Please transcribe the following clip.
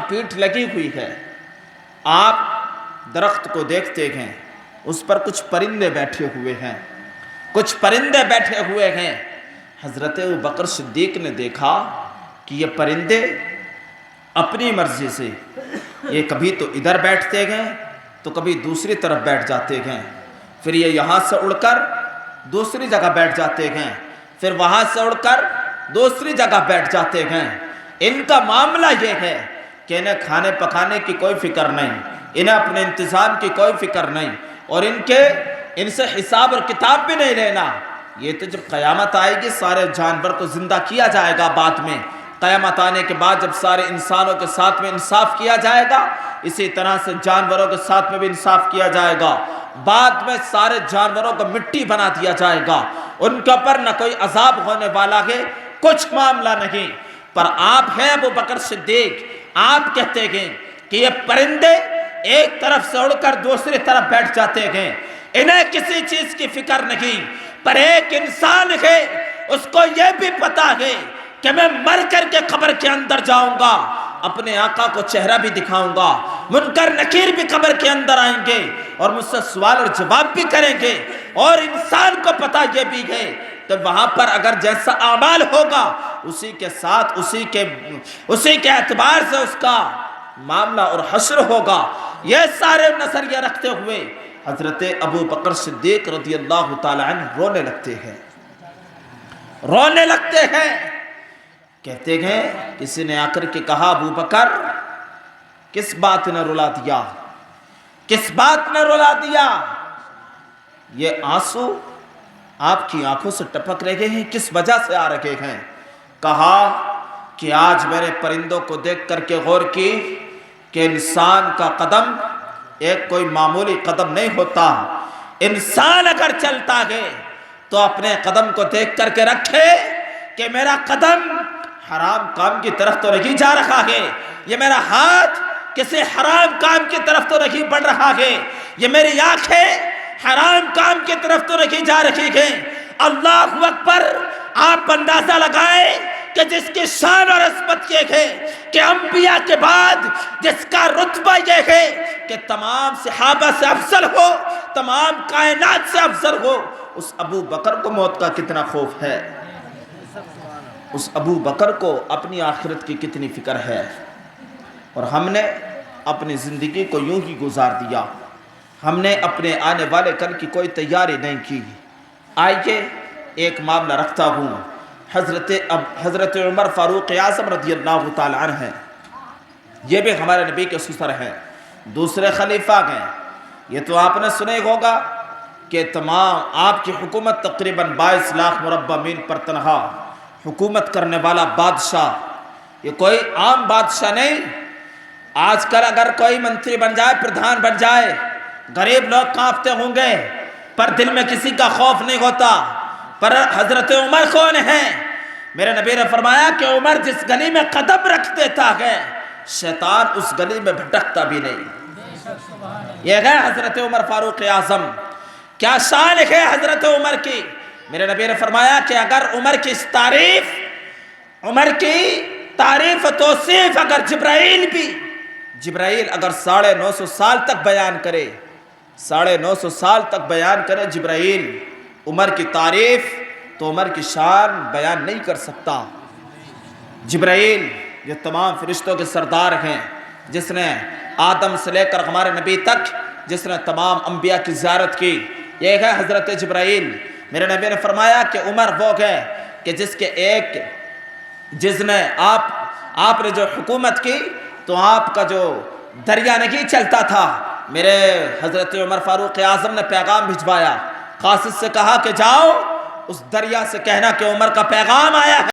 پیٹھ لگی ہوئی ہے، آپ درخت کو دیکھتے ہیں، اس پر کچھ پرندے بیٹھے ہوئے ہیں، کچھ پرندے بیٹھے ہوئے ہیں۔ حضرت ابوبکر صدیق نے دیکھا کہ یہ پرندے اپنی مرضی سے یہ کبھی تو ادھر بیٹھتے ہیں تو کبھی دوسری طرف بیٹھ جاتے ہیں، پھر یہ یہاں سے اڑ کر دوسری جگہ بیٹھ جاتے ہیں، پھر وہاں سے اڑ کر دوسری جگہ بیٹھ جاتے ہیں۔ ان کا معاملہ یہ ہے کہ انہیں کھانے پکانے کی کوئی فکر نہیں، انہیں اپنے انتظام کی کوئی فکر نہیں، اور ان سے حساب اور کتاب بھی نہیں لینا۔ یہ تو جب قیامت آئے گی سارے جانور کو زندہ کیا جائے گا، بعد میں قیامت آنے کے بعد جب سارے انسانوں کے ساتھ میں انصاف کیا جائے گا، اسی طرح سے جانوروں کے ساتھ میں بھی انصاف کیا جائے گا۔ بعد میں سارے جانوروں کو مٹی بنا دیا جائے گا، ان کے اوپر نہ کوئی عذاب ہونے والا ہے، کچھ معاملہ نہیں۔ پر آپ ہیں ابوبکر صدیق، آپ کہتے ہیں کہ یہ پرندے ایک طرف سے اڑ کر دوسری طرف بیٹھ جاتے ہیں، انہیں کسی چیز کی فکر نہیں۔ پر ایک انسان ہے، اس کو یہ بھی پتا ہے کہ میں مر کر کے قبر کے اندر جاؤں گا، اپنے آقا کو چہرہ بھی دکھاؤں گا، منکر نکیر بھی قبر کے اندر آئیں گے اور مجھ سے سوال اور جواب بھی کریں گے، اور انسان کو پتا یہ بھی ہے کہ وہاں پر اگر جیسا اعمال ہوگا اسی کے ساتھ اسی کے اعتبار سے اس کا معاملہ اور حشر ہوگا۔ یہ سارے نظریہ رکھتے ہوئے حضرت ابوبکر صدیق رضی اللہ تعالی عنہ رونے لگتے ہیں، کہتے ہیں کسی نے آ کر کے کہا ابوبکر کس بات نے رلا دیا، کس بات نے رلا دیا؟ یہ آنسو آپ کی آنکھوں سے ٹپک رہے ہیں، کس وجہ سے آ رہے ہیں؟ کہا کہ آج میرے پرندوں کو دیکھ کر کے غور کی کہ انسان کا قدم ایک کوئی معمولی قدم نہیں ہوتا، انسان اگر چلتا ہے تو اپنے قدم کو دیکھ کر کے رکھے کہ میرا قدم حرام کام کی طرف تو نہیں جا رہا ہے، یہ میرا ہاتھ کسی حرام کام کی طرف تو نہیں بڑھ رہا ہے، یہ میری آنکھیں حرام کام کی طرف تو نہیں جا رہی ہے۔ اللہ اکبر! آپ اندازہ لگائیں کہ جس کی شان اور عظمت یہ ہے کہ انبیاء کے بعد جس کا رتبہ یہ ہے کہ تمام صحابہ سے افضل ہو، تمام کائنات سے افضل ہو، اس ابو بکر کو موت کا کتنا خوف ہے، اس ابو بکر کو اپنی آخرت کی کتنی فکر ہے، اور ہم نے اپنی زندگی کو یوں ہی گزار دیا، ہم نے اپنے آنے والے کل کی کوئی تیاری نہیں کی۔ آئیے ایک معاملہ رکھتا ہوں، حضرت عمر فاروق اعظم رضی اللہ تعالی عنہ ہیں، یہ بھی ہمارے نبی کے سسر ہیں، دوسرے خلیفہ ہیں۔ یہ تو آپ نے سنے ہوگا کہ تمام آپ کی حکومت تقریباً 22 لاکھ مربع میل پر تنہا حکومت کرنے والا بادشاہ، یہ کوئی عام بادشاہ نہیں۔ آج کل اگر کوئی منتری بن جائے، پردھان بن جائے، غریب لوگ کانپتے ہوں گے، پر دل میں کسی کا خوف نہیں ہوتا۔ پر حضرت عمر کون ہیں؟ میرے نبی نے فرمایا کہ عمر جس گلی میں قدم رکھ دیتا ہے شیطان اس گلی میں بھٹکتا بھی نہیں۔ یہ ہے حضرت عمر فاروق اعظم، کیا شان ہے حضرت عمر کی۔ میرے نبی نے فرمایا کہ اگر عمر کی توصیف اگر جبرائیل اگر 950 سال تک بیان کرے، 950 سال تک بیان کرے جبرائیل عمر کی تعریف، تو عمر کی شان بیان نہیں کر سکتا۔ جبرائیل یہ تمام فرشتوں کے سردار ہیں، جس نے آدم سے لے کر ہمارے نبی تک جس نے تمام انبیاء کی زیارت کی، یہ ہے حضرت جبرائیل۔ میرے نبی نے فرمایا کہ عمر وہ ہے کہ جس نے آپ نے جو حکومت کی تو آپ کا جو دریا نہیں چلتا تھا، میرے حضرت عمر فاروق اعظم نے پیغام بھجوایا، قاصد سے کہا کہ جاؤ اس دریا سے کہنا کہ عمر کا پیغام آیا ہے۔